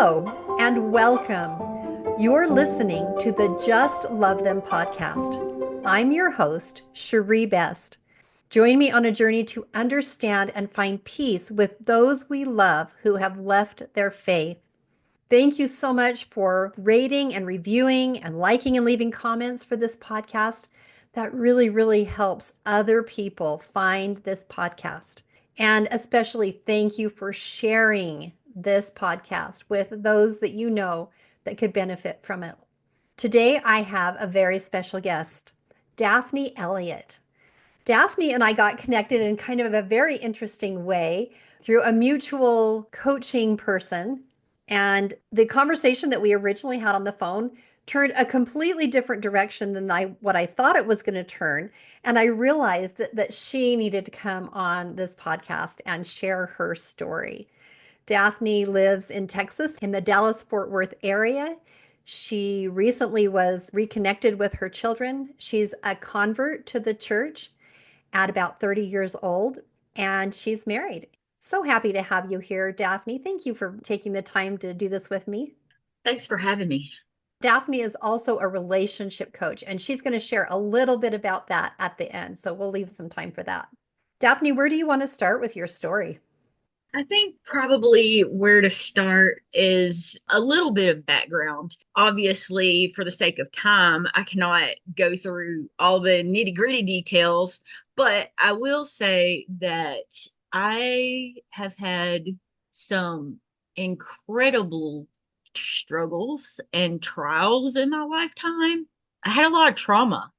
Hello and welcome. You're listening to the Just Love Them podcast. I'm your host, Cherie Best. Join me on a journey to understand and find peace with those we love who have left their faith. Thank you so much for rating and reviewing and liking and leaving comments for this podcast. That really, really helps other people find this podcast. And especially thank you for sharing this podcast with those that you know that could benefit from it. Today, I have a very special guest, Daphne Elliott. Daphne and I got connected in kind of a very interesting way through a mutual coaching person. And the conversation that we originally had on the phone turned a completely different direction than what I thought it was going to turn. And I realized that she needed to come on this podcast and share her story. Daphne lives in Texas in the Dallas-Fort Worth area. She recently was reconnected with her children. She's a convert to the church at about 30 years old, and she's married. So happy to have you here, Daphne. Thank you for taking the time to do this with me. Thanks for having me. Daphne is also a relationship coach, and she's going to share a little bit about that at the end. So we'll leave some time for that. Daphne, where do you want to start with your story? I think probably where to start is a little bit of background. Obviously, for the sake of time, I cannot go through all the nitty-gritty details, but I will say that I have had some incredible struggles and trials in my lifetime. I had a lot of trauma,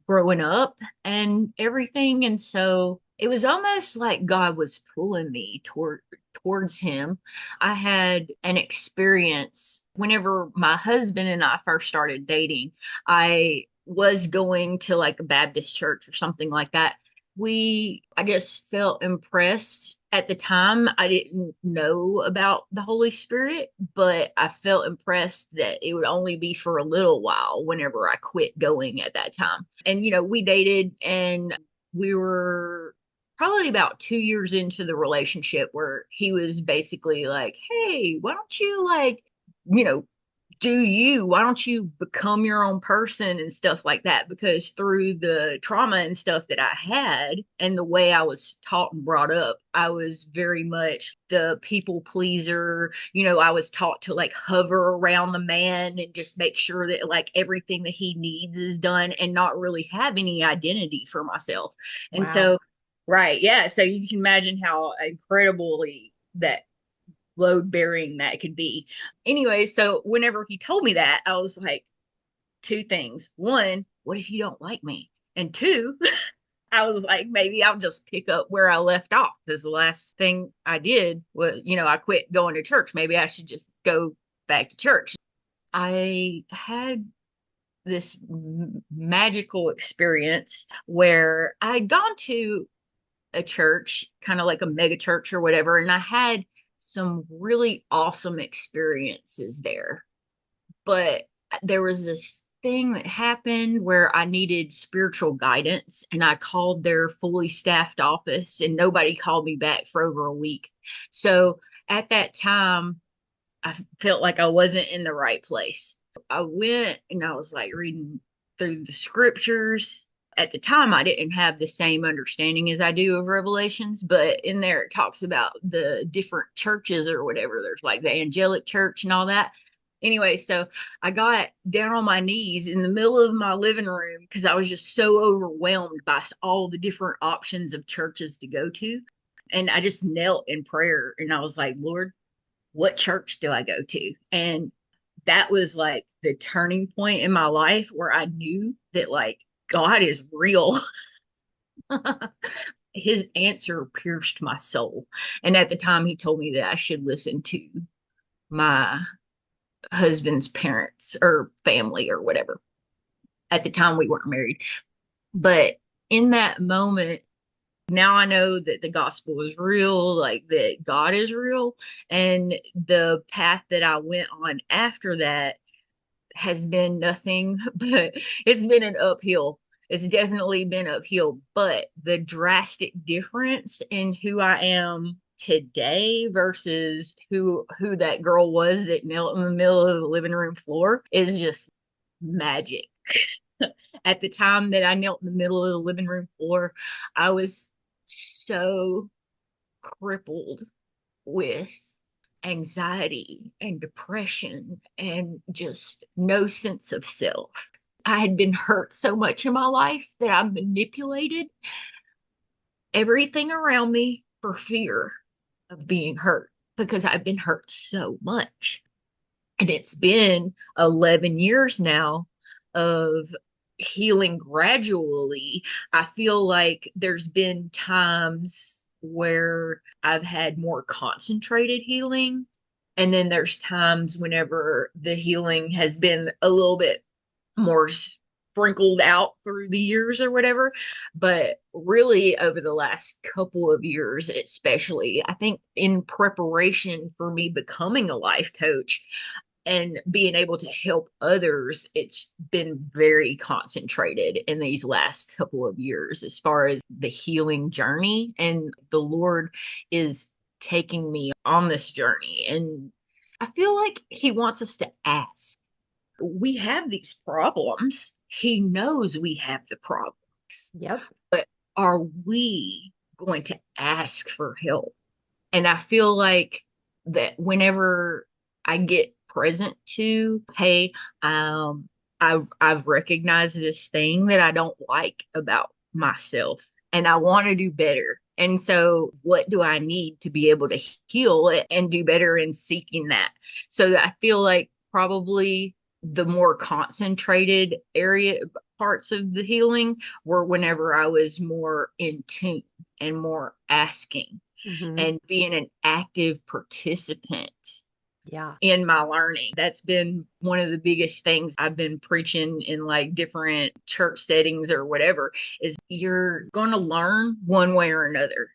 growing up and everything. And so it was almost like God was pulling me towards him. I had an experience whenever my husband and I first started dating. I was going to like a Baptist church or something like that. I just felt impressed at the time. I didn't know about the Holy Spirit, but I felt impressed that it would only be for a little while whenever I quit going at that time. And, we dated and we were probably about 2 years into the relationship where he was basically like, hey, why don't you you know, why don't you become your own person and stuff like that? Because through the trauma and stuff that I had and the way I was taught and brought up, I was very much the people pleaser. I was taught to like hover around the man and just make sure that like everything that he needs is done and not really have any identity for myself. And Wow. so, right, yeah, so you can imagine how incredibly that load bearing that could be. Anyway, so whenever he told me that, I was like, two things. One, what if you don't like me? And two, I was like, maybe I'll just pick up where I left off. Because the last thing I did was, I quit going to church. Maybe I should just go back to church. I had this magical experience where I had gone to a church, kind of like a mega church or whatever, and I had some really awesome experiences there. But there was this thing that happened where I needed spiritual guidance, and I called their fully staffed office, and nobody called me back for over a week. So at that time, I felt like I wasn't in the right place. I went and I was like reading through the scriptures. At the time, I didn't have the same understanding as I do of Revelations, but in there it talks about the different churches or whatever. There's like the angelic church and all that. Anyway, so I got down on my knees in the middle of my living room because I was just so overwhelmed by all the different options of churches to go to. And I just knelt in prayer and I was like, Lord, what church do I go to? And that was like the turning point in my life where I knew that like God is real. His answer pierced my soul. And at the time, he told me that I should listen to my husband's parents or family or whatever. At the time, we weren't married. But in that moment, now I know that the gospel is real, like that God is real. And the path that I went on after that has been nothing but it's been an uphill. It's definitely been uphill, but the drastic difference in who I am today versus who that girl was that knelt in the middle of the living room floor is just magic. At the time that I knelt in the middle of the living room floor, I was so crippled with anxiety and depression and just no sense of self. I had been hurt so much in my life that I manipulated everything around me for fear of being hurt because I've been hurt so much. And it's been 11 years now of healing gradually. I feel like there's been times where I've had more concentrated healing. And then there's times whenever the healing has been a little bit more sprinkled out through the years or whatever. But really, over the last couple of years, especially, I think in preparation for me becoming a life coach and being able to help others, it's been very concentrated in these last couple of years as far as the healing journey. And the Lord is taking me on this journey. And I feel like He wants us to ask. We have these problems. He knows we have the problems. Yep. But are we going to ask for help? And I feel like that whenever I get present to, hey, I've recognized this thing that I don't like about myself, and I want to do better. And so, what do I need to be able to heal it and do better in seeking that? So I feel like probably the more concentrated area parts of the healing were whenever I was more in tune and more asking Mm-hmm. and being an active participant Yeah. in my learning. That's been one of the biggest things I've been preaching in like different church settings or whatever is you're going to learn one way or another.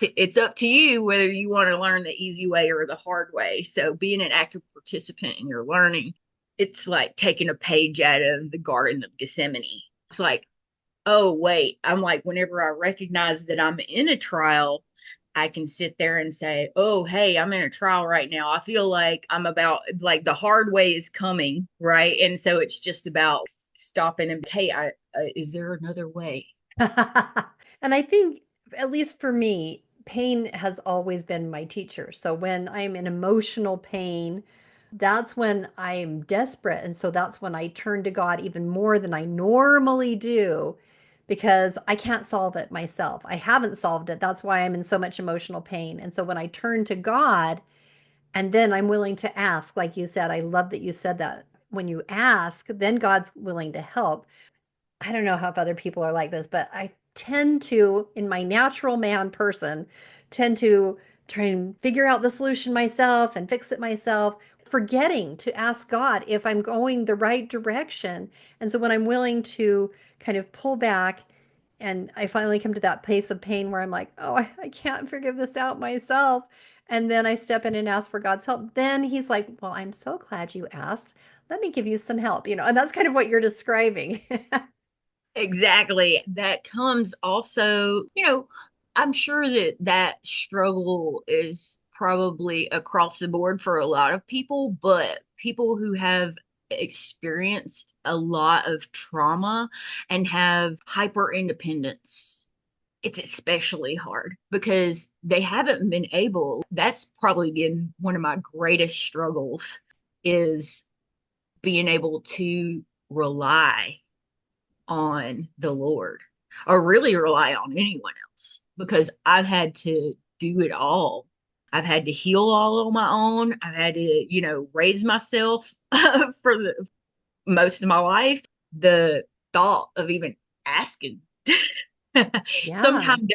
It's up to you whether you want to learn the easy way or the hard way. So being an active participant in your learning, it's like taking a page out of the Garden of Gethsemane. It's like, oh, wait, I'm like, whenever I recognize that I'm in a trial, I can sit there and say, oh, hey, I'm in a trial right now. I feel like I'm about, like, the hard way is coming, right? And so it's just about stopping and, hey, is there another way? And I think, at least for me, pain has always been my teacher. So when I'm in emotional pain, that's when I'm desperate. And so that's when I turn to God even more than I normally do because I can't solve it myself. I haven't solved it. That's why I'm in so much emotional pain. And so when I turn to God, and then I'm willing to ask, like you said, I love that you said that. When you ask, then God's willing to help. I don't know how if other people are like this, but I tend to, in my natural man person, tend to try and figure out the solution myself and fix it myself, forgetting to ask God if I'm going the right direction. And so when I'm willing to kind of pull back and I finally come to that place of pain where I'm like, oh, I can't figure this out myself. And then I step in and ask for God's help. Then he's like, well, I'm so glad you asked. Let me give you some help, and that's kind of what you're describing. Exactly. That comes also, I'm sure that that struggle is probably across the board for a lot of people, but people who have experienced a lot of trauma and have hyper independence, it's especially hard because they haven't been able. That's probably been one of my greatest struggles is being able to rely on the Lord or really rely on anyone else because I've had to do it all. I've had to heal all on my own. I've had to, raise myself for the most of my life. The thought of even asking Yeah.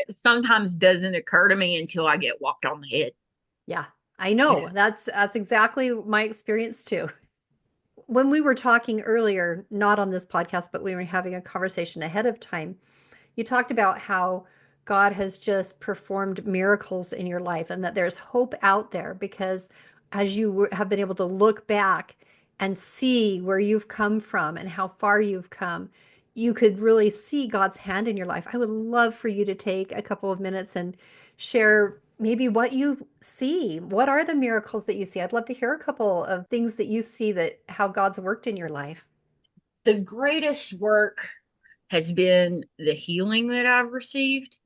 sometimes doesn't occur to me until I get walked on the head. Yeah. I know. That's exactly my experience too. When we were talking earlier, not on this podcast, but we were having a conversation ahead of time, you talked about how God has just performed miracles in your life and that there's hope out there because as you have been able to look back and see where you've come from and how far you've come, you could really see God's hand in your life. I would love for you to take a couple of minutes and share maybe what you see. What are the miracles that you see? I'd love to hear a couple of things that you see, that how God's worked in your life. The greatest work has been the healing that I've received.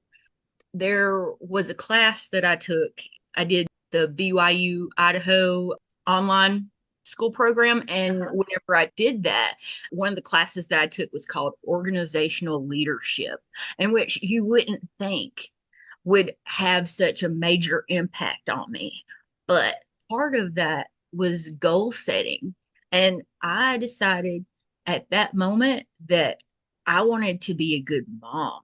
There was a class that I took. I did the BYU Idaho online school program. And Uh-huh. whenever I did that, one of the classes that I took was called organizational leadership, in which you wouldn't think would have such a major impact on me. But part of that was goal setting. And I decided at that moment that I wanted to be a good mom.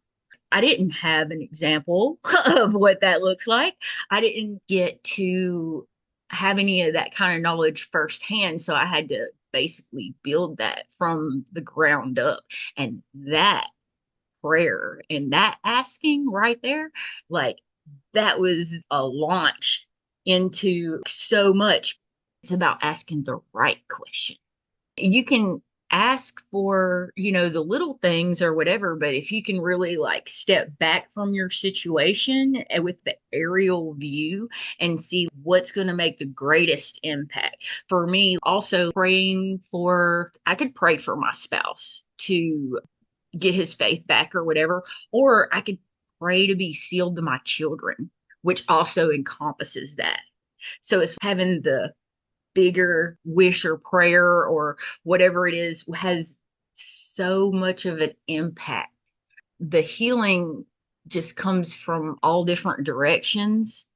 I didn't have an example of what that looks like. I didn't get to have any of that kind of knowledge firsthand. So I had to basically build that from the ground up. And that prayer and that asking right there, like that was a launch into so much. It's about asking the right question. You can ask for, the little things or whatever, but if you can really like step back from your situation and with the aerial view and see what's going to make the greatest impact. For me, also praying for, I could pray for my spouse to get his faith back or whatever, or I could pray to be sealed to my children, which also encompasses that. So it's having the bigger wish or prayer or whatever it is has so much of an impact. The healing just comes from all different directions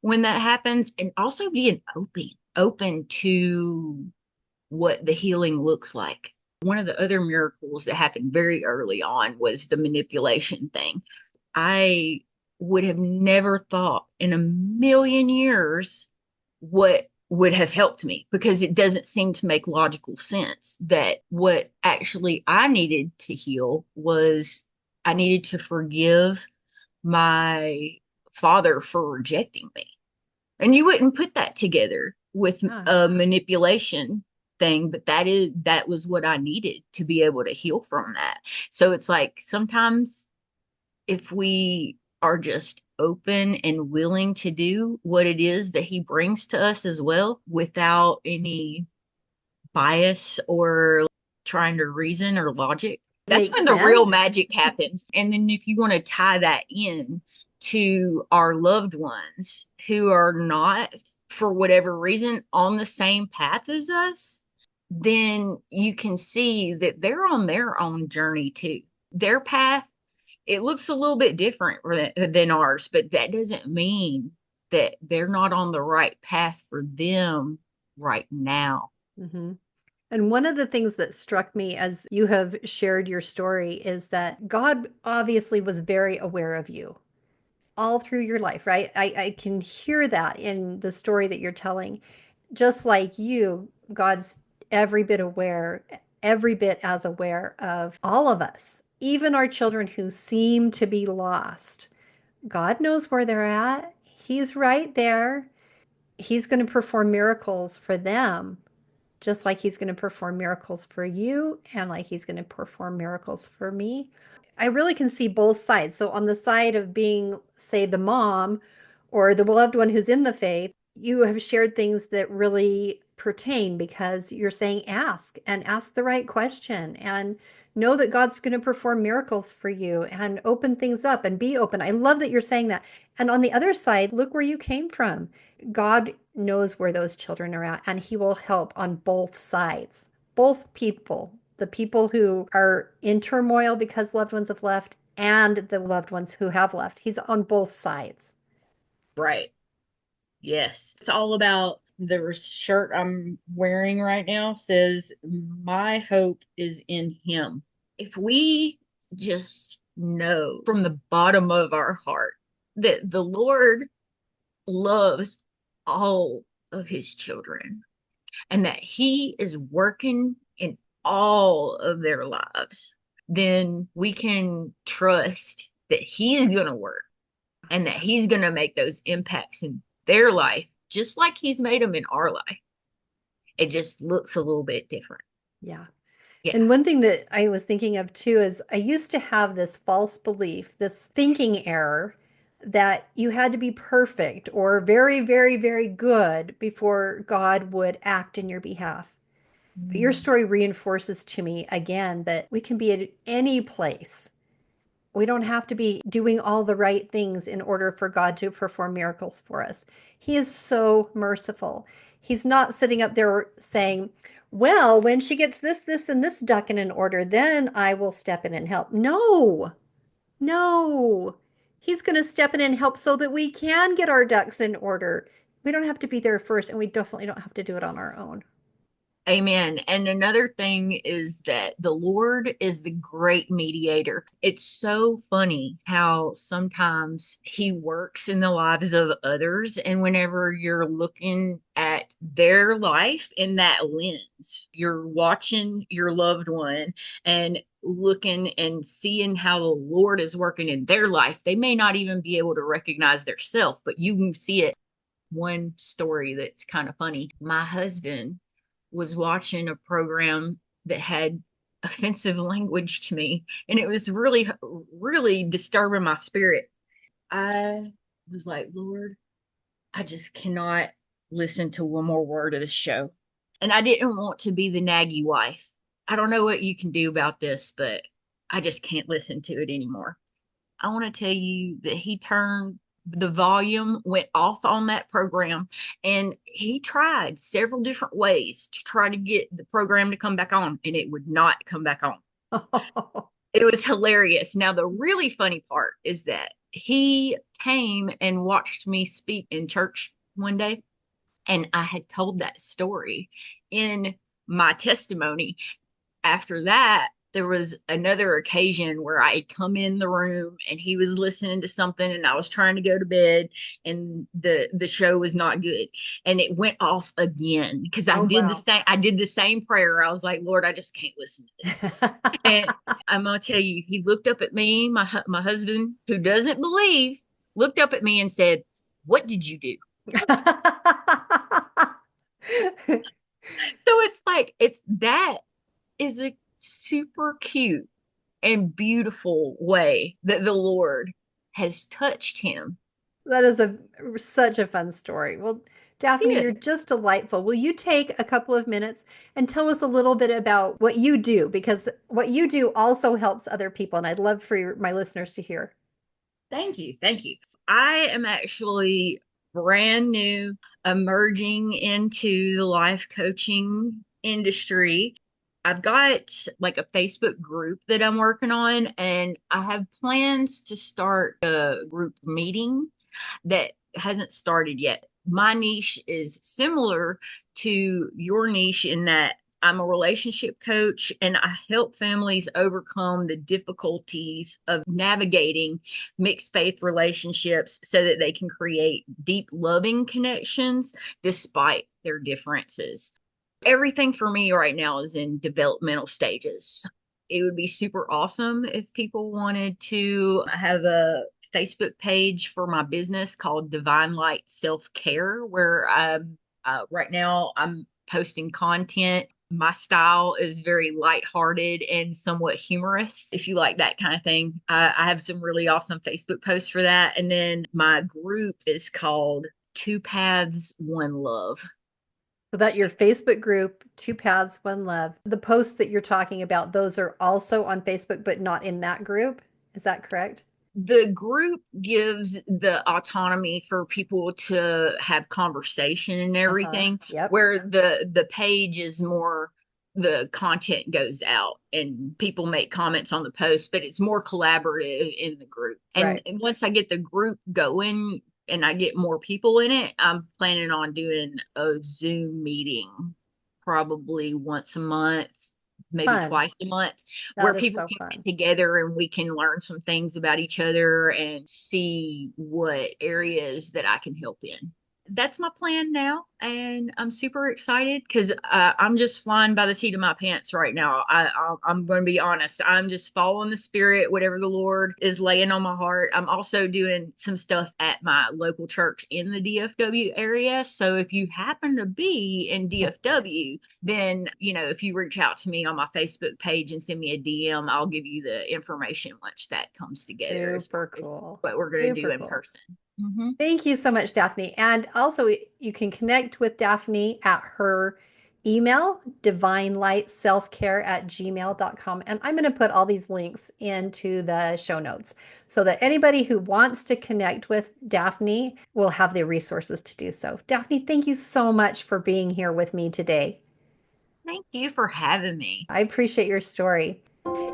when that happens, and also being open to what the healing looks like. One of the other miracles that happened very early on was the manipulation thing. I would have never thought in a million years what would have helped me, because it doesn't seem to make logical sense that what actually I needed to heal was I needed to forgive my father for rejecting me. And you wouldn't put that together with Yeah. a manipulation thing, but that was what I needed to be able to heal from that. So it's like sometimes if we are just open and willing to do what it is that he brings to us as well without any bias or trying to reason or logic, that's Makes when the real sense. magic happens. And then if you want to tie that in to our loved ones who are not, for whatever reason, on the same path as us, then you can see that they're on their own journey too. Their path, it looks a little bit different than ours, but that doesn't mean that they're not on the right path for them right now. Hmm. And one of the things that struck me as you have shared your story is that God obviously was very aware of you all through your life, right? I can hear that in the story that you're telling. Just like you, God's every bit aware, every bit as aware of all of us, even our children who seem to be lost. God knows where they're at. He's right there. He's going to perform miracles for them, just like he's going to perform miracles for you and like he's going to perform miracles for me. I really can see both sides. So, on the side of being, say, the mom or the loved one who's in the faith, you have shared things that really pertain because you're saying ask and ask the right question and know that God's going to perform miracles for you and open things up and be open. I love that you're saying that. And on the other side, look where you came from. God knows where those children are at, and He will help on both sides, both people, the people who are in turmoil because loved ones have left, and the loved ones who have left. He's on both sides. Right. Yes. It's all about the shirt I'm wearing right now says, "My hope is in him." If we just know from the bottom of our heart that the Lord loves all of his children and that he is working in all of their lives, then we can trust that he's going to work and that he's going to make those impacts in their life just like he's made them in our life. It just looks a little bit different. Yeah. Yeah. And one thing that I was thinking of too is I used to have this false belief, this thinking error that you had to be perfect or very, very, very good before God would act in your behalf. But your Mm. story reinforces to me again that we can be at any place. We don't have to be doing all the right things in order for God to perform miracles for us. He is so merciful. He's not sitting up there saying, well, when she gets this, this, and this ducking in order, then I will step in and help. No, no. He's going to step in and help so that we can get our ducks in order. We don't have to be there first, and we definitely don't have to do it on our own. Amen. And another thing is that the Lord is the great mediator. It's so funny how sometimes He works in the lives of others. And whenever you're looking at their life in that lens, you're watching your loved one and looking and seeing how the Lord is working in their life. They may not even be able to recognize their self, but you can see it. One story that's kind of funny. My husband was watching a program that had offensive language to me, and it was really, really disturbing my spirit. I was like, Lord, I just cannot listen to one more word of the show. And I didn't want to be the naggy wife. I don't know what you can do about this, but I just can't listen to it anymore. I want to tell you that he turned the volume went off on that program, and he tried several different ways to try to get the program to come back on, and it would not come back on. It was hilarious. Now the really funny part is that he came and watched me speak in church one day, and I had told that story in my testimony. After that, there was another occasion where I had come in the room and he was listening to something, and I was trying to go to bed, and the show was not good, and it went off again because Oh, wow. I did the same prayer. I was like, Lord, I just can't listen to this. And I'm gonna tell you, he looked up at me, my husband, who doesn't believe, looked up at me and said, "What did you do?" So it's like it's that is a super cute and beautiful way that the Lord has touched him. That is a such a fun story. Well, Daphne, Yeah, you're just delightful. Will you take a couple of minutes and tell us a little bit about what you do? Because what you do also helps other people, and I'd love for my listeners to hear. thank you. Thank you. I am actually brand new, emerging into the life coaching industry. I've got like a Facebook group that I'm working on, and I have plans to start a group meeting that hasn't started yet. My niche is similar to your niche in that I'm a relationship coach, and I help families overcome the difficulties of navigating mixed faith relationships so that they can create deep, loving connections despite their differences. Everything for me right now is in developmental stages. It would be super awesome if people wanted to have a Facebook page for my business called Divine Light Self Care, where right now I'm posting content. My style is very lighthearted and somewhat humorous. If you like that kind of thing, I have some really awesome Facebook posts for that. And then my group is called Two Paths, One Love. About your Facebook group, Two Paths, One Love. The posts that you're talking about, those are also on Facebook, but not in that group. Is that correct? The group gives the autonomy for people to have conversation and Uh-huh. everything, Yep. where the page is more the content goes out and people make comments on the post, but it's more collaborative in the group. Right. And once I get the group going and I get more people in it, I'm planning on doing a Zoom meeting probably once a month, maybe Fun. twice a month, where That is people so can get fun. together and we can learn some things about each other and see what areas that I can help in. That's my plan now. and I'm super excited because I'm just flying by the seat of my pants right now. I'm going to be honest. I'm just following the spirit, whatever the Lord is laying on my heart. I'm also doing some stuff at my local church in the DFW area. So if you happen to be in DFW, then, if you reach out to me on my Facebook page and send me a DM, I'll give you the information once that comes together as far Super as cool. what we're going to do Super in cool. person. Mm-hmm. Thank you so much, Daphne. And also, you can connect with Daphne at her email, divinelightselfcare@gmail.com. And I'm going to put all these links into the show notes so that anybody who wants to connect with Daphne will have the resources to do so. Daphne, thank you so much for being here with me today. Thank you for having me. I appreciate your story.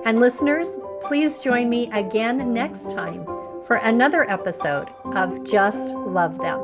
And listeners, please join me again next time for another episode of Just Love Them.